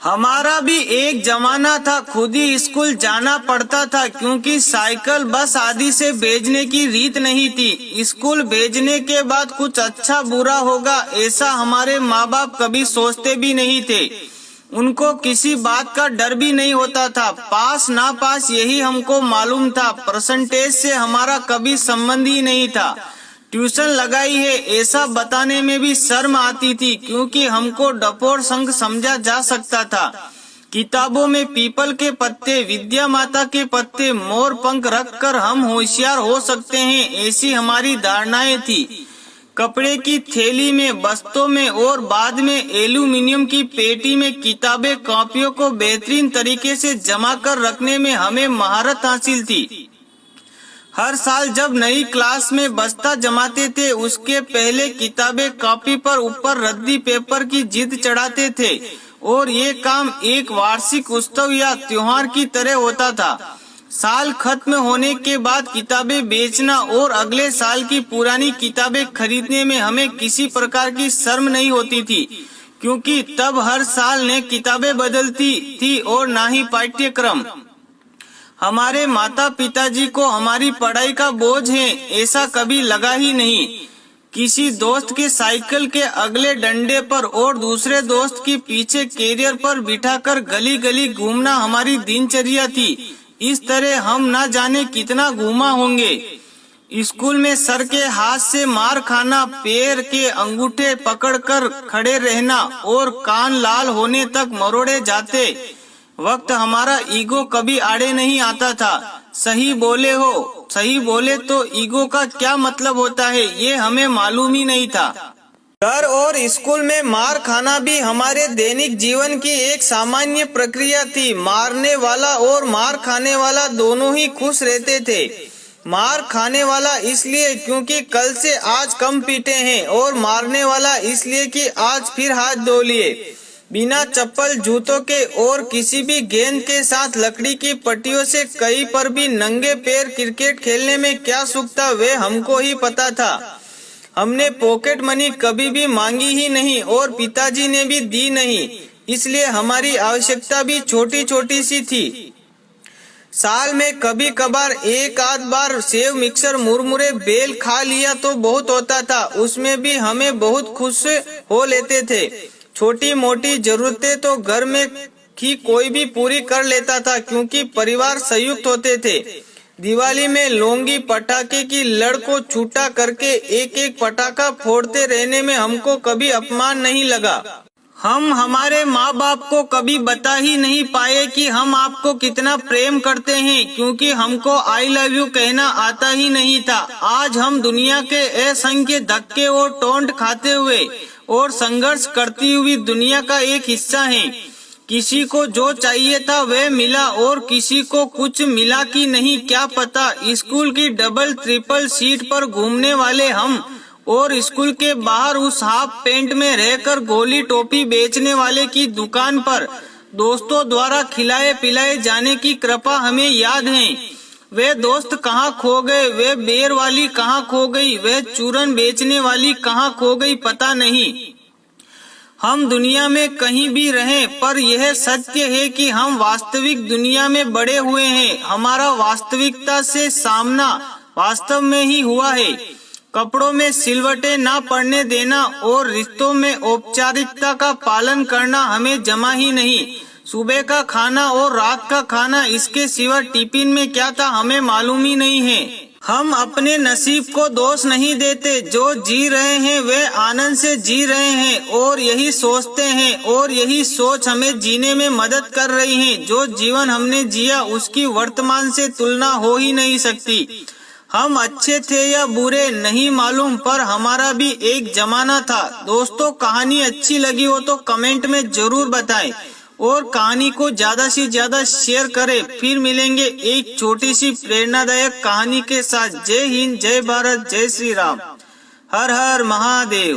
हमारा भी एक जमाना था, खुद ही स्कूल जाना पड़ता था क्योंकि साइकिल बस आदि से भेजने की रीत नहीं थी। स्कूल भेजने के बाद कुछ अच्छा बुरा होगा ऐसा हमारे माँ बाप कभी सोचते भी नहीं थे। उनको किसी बात का डर भी नहीं होता था। पास ना पास यही हमको मालूम था। परसेंटेज से हमारा कभी संबंध ही नहीं था। ट्यूशन लगाई है ऐसा बताने में भी शर्म आती थी क्योंकि हमको डपोर संघ समझा जा सकता था। किताबों में पीपल के पत्ते, विद्या माता के पत्ते, मोर पंख रखकर हम होशियार हो सकते हैं ऐसी हमारी धारणाएं थी। कपड़े की थैली में, बस्तों में और बाद में एल्यूमिनियम की पेटी में किताबें कॉपियों को बेहतरीन तरीके से जमा कर रखने में हमें महारत हासिल थी। हर साल जब नई क्लास में बस्ता जमाते थे उसके पहले किताबें कॉपी पर ऊपर रद्दी पेपर की जिद चढ़ाते थे और ये काम एक वार्षिक उत्सव या त्योहार की तरह होता था। साल खत्म होने के बाद किताबें बेचना और अगले साल की पुरानी किताबें खरीदने में हमें किसी प्रकार की शर्म नहीं होती थी क्योंकि तब हर साल नई किताबें बदलती थी और ना ही पाठ्यक्रम। हमारे माता पिताजी को हमारी पढ़ाई का बोझ है ऐसा कभी लगा ही नहीं। किसी दोस्त के साइकिल के अगले डंडे पर और दूसरे दोस्त की पीछे कैरियर पर बिठाकर गली गली घूमना हमारी दिनचर्या थी। इस तरह हम ना जाने कितना घूमा होंगे। स्कूल में सर के हाथ से मार खाना, पैर के अंगूठे पकड़कर खड़े रहना और कान लाल होने तक मरोड़े जाते वक्त हमारा ईगो कभी आड़े नहीं आता था। सही बोले तो ईगो का क्या मतलब होता है ये हमें मालूम ही नहीं था। घर और स्कूल में मार खाना भी हमारे दैनिक जीवन की एक सामान्य प्रक्रिया थी। मारने वाला और मार खाने वाला दोनों ही खुश रहते थे। मार खाने वाला इसलिए क्योंकि कल से आज कम पीटे हैं और मारने वाला इसलिए कि आज फिर हाथ धो लिए। बिना चप्पल जूतों के और किसी भी गेंद के साथ लकड़ी की पट्टियों से कहीं पर भी नंगे पैर क्रिकेट खेलने में क्या सुख था वे हमको ही पता था। हमने पॉकेट मनी कभी भी मांगी ही नहीं और पिताजी ने भी दी नहीं, इसलिए हमारी आवश्यकता भी छोटी छोटी सी थी। साल में कभी कभार एक आध बार सेव, मिक्सर, मुरमुरे, बेल खा लिया तो बहुत होता था। उसमें भी हमें बहुत खुश हो लेते थे। छोटी मोटी जरूरतें तो घर में ही कोई भी पूरी कर लेता था क्योंकि परिवार संयुक्त होते थे। दिवाली में लौंगी पटाखे की लड़ को छूटा करके एक एक पटाखा फोड़ते रहने में हमको कभी अपमान नहीं लगा। हम हमारे माँ बाप को कभी बता ही नहीं पाए कि हम आपको कितना प्रेम करते हैं क्योंकि हमको आई लव यू कहना आता ही नहीं था। आज हम दुनिया के असंख्य धक्के और टोंट खाते हुए और संघर्ष करती हुई दुनिया का एक हिस्सा हैं। किसी को जो चाहिए था वह मिला और किसी को कुछ मिला कि नहीं क्या पता। स्कूल की डबल ट्रिपल सीट पर घूमने वाले हम और स्कूल के बाहर उस हाफ पैंट में रहकर गोली टोपी बेचने वाले की दुकान पर दोस्तों द्वारा खिलाए पिलाए जाने की कृपा हमें याद है। वे दोस्त कहाँ खो गए, वे बेर वाली कहाँ खो गई, वे चूरन बेचने वाली कहाँ खो गई पता नहीं। हम दुनिया में कहीं भी रहें पर यह सत्य है कि हम वास्तविक दुनिया में बड़े हुए हैं। हमारा वास्तविकता से सामना वास्तव में ही हुआ है। कपड़ों में सिलवटें ना पड़ने देना और रिश्तों में औपचारिकता का पालन करना हमें जमा ही नहीं। सुबह का खाना और रात का खाना, इसके सिवा टिफिन में क्या था हमें मालूम ही नहीं है। हम अपने नसीब को दोष नहीं देते। जो जी रहे हैं वे आनंद से जी रहे हैं और यही सोचते हैं और यही सोच हमें जीने में मदद कर रही है। जो जीवन हमने जिया उसकी वर्तमान से तुलना हो ही नहीं सकती। हम अच्छे थे या बुरे नहीं मालूम पर हमारा भी एक जमाना था। दोस्तों, कहानी अच्छी लगी हो तो कमेंट में जरूर बताएं और कहानी को ज्यादा से ज्यादा शेयर करें। फिर मिलेंगे एक छोटी सी प्रेरणादायक कहानी के साथ। जय हिंद, जय भारत, जय श्री राम। हर हर महादेव।